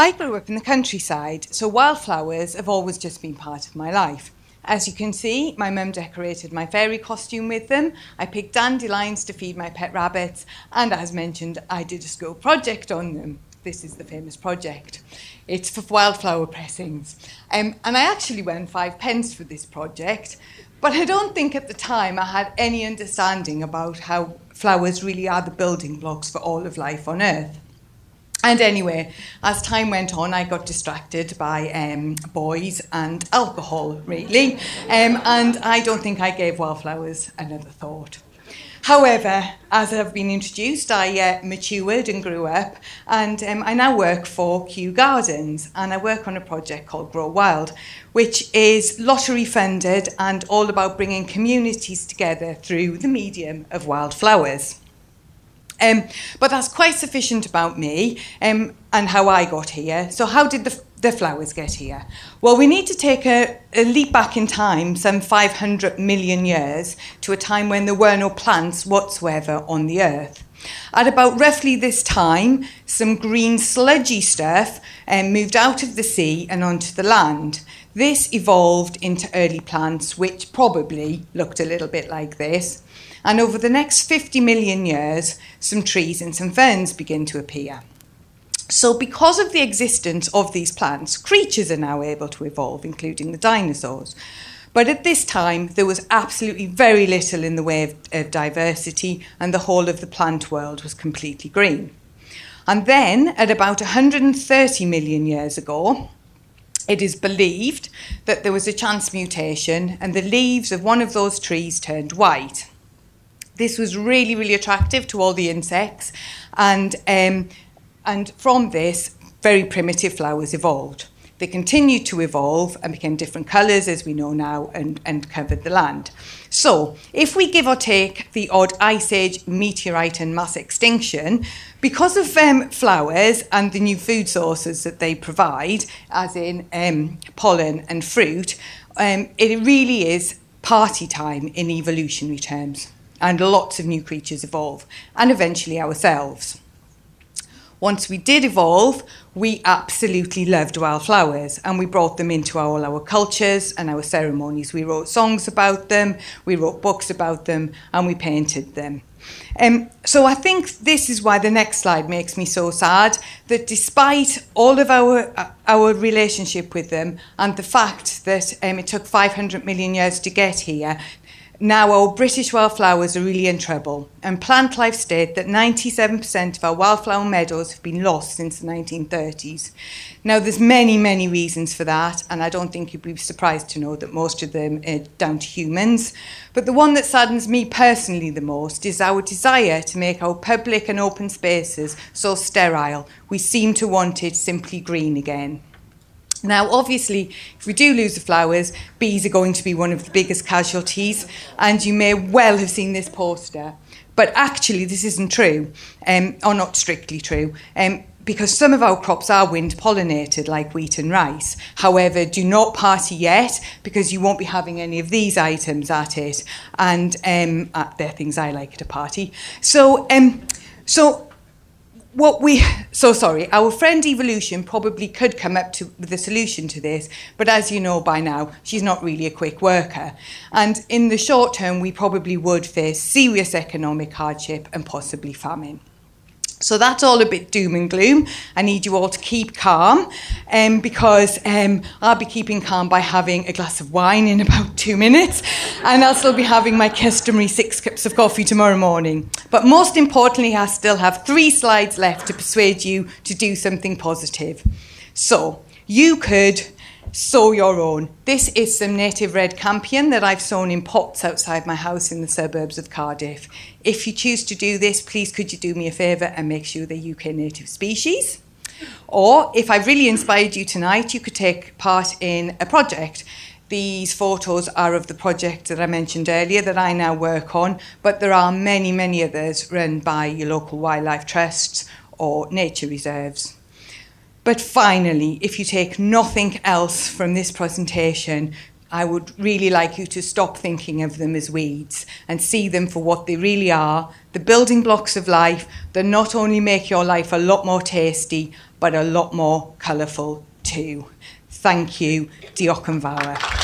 I grew up in the countryside, so wildflowers have always just been part of my life. As you can see, my mum decorated my fairy costume with them. I picked dandelions to feed my pet rabbits, and as mentioned, I did a school project on them. This is the famous project. It's for wildflower pressings. And I actually won 5 pence for this project, but I don't think at the time I had any understanding about how flowers really are the building blocks for all of life on Earth. And anyway, as time went on, I got distracted by boys and alcohol, really. And I don't think I gave wildflowers another thought. However, as I've been introduced, I matured and grew up, and I now work for Kew Gardens, and I work on a project called Grow Wild, which is lottery funded and all about bringing communities together through the medium of wildflowers. But that's quite sufficient about me and how I got here. So how did the flowers get here? Well, we need to take a leap back in time, some 500 million years, to a time when there were no plants whatsoever on the earth. At about roughly this time, some green sludgy stuff moved out of the sea and onto the land. This evolved into early plants, which probably looked a little bit like this. And over the next 50 million years, some trees and some ferns begin to appear. So because of the existence of these plants, creatures are now able to evolve, including the dinosaurs. But at this time, there was absolutely very little in the way of diversity, and the whole of the plant world was completely green. And then, at about 130 million years ago, it is believed that there was a chance mutation, and the leaves of one of those trees turned white. This was really, really attractive to all the insects, and from this, very primitive flowers evolved. They continued to evolve and became different colours, as we know now, and covered the land. So, if we give or take the odd ice age, meteorite and mass extinction, because of flowers and the new food sources that they provide, as in pollen and fruit, it really is party time in evolutionary terms. And lots of new creatures evolve, and eventually ourselves. Once we did evolve, we absolutely loved wildflowers, and we brought them into all our cultures and our ceremonies. We wrote songs about them, we wrote books about them, and we painted them. So I think this is why the next slide makes me so sad, that despite all of our relationship with them and the fact that it took 500 million years to get here, now our British wildflowers are really in trouble, and Plant Life state that 97% of our wildflower meadows have been lost since the 1930s. Now there's many, many reasons for that, and I don't think you'd be surprised to know that most of them are down to humans. But the one that saddens me personally the most is our desire to make our public and open spaces so sterile. We seem to want it simply green again. Now, obviously, if we do lose the flowers, bees are going to be one of the biggest casualties, and you may well have seen this poster. But actually, this isn't true, or not strictly true, because some of our crops are wind-pollinated, like wheat and rice. However, do not party yet, because you won't be having any of these items at it, and they're things I like at a party. Our friend Evolution probably could come up with a solution to this, but as you know by now, she's not really a quick worker. And in the short term, we probably would face serious economic hardship and possibly famine. So that's all a bit doom and gloom. I need you all to keep calm, because I'll be keeping calm by having a glass of wine in about 2 minutes, and I'll still be having my customary 6 cups of coffee tomorrow morning. But most importantly, I still have 3 slides left to persuade you to do something positive. So you could sow your own. This is some native red campion that I've sown in pots outside my house in the suburbs of Cardiff. If you choose to do this, please could you do me a favour and make sure they're UK native species? Or if I've really inspired you tonight, you could take part in a project. These photos are of the project that I mentioned earlier that I now work on, but there are many, many others run by your local wildlife trusts or nature reserves. But finally, if you take nothing else from this presentation, I would really like you to stop thinking of them as weeds and see them for what they really are, the building blocks of life that not only make your life a lot more tasty, but a lot more colourful too. Thank you. Diolch yn fawr.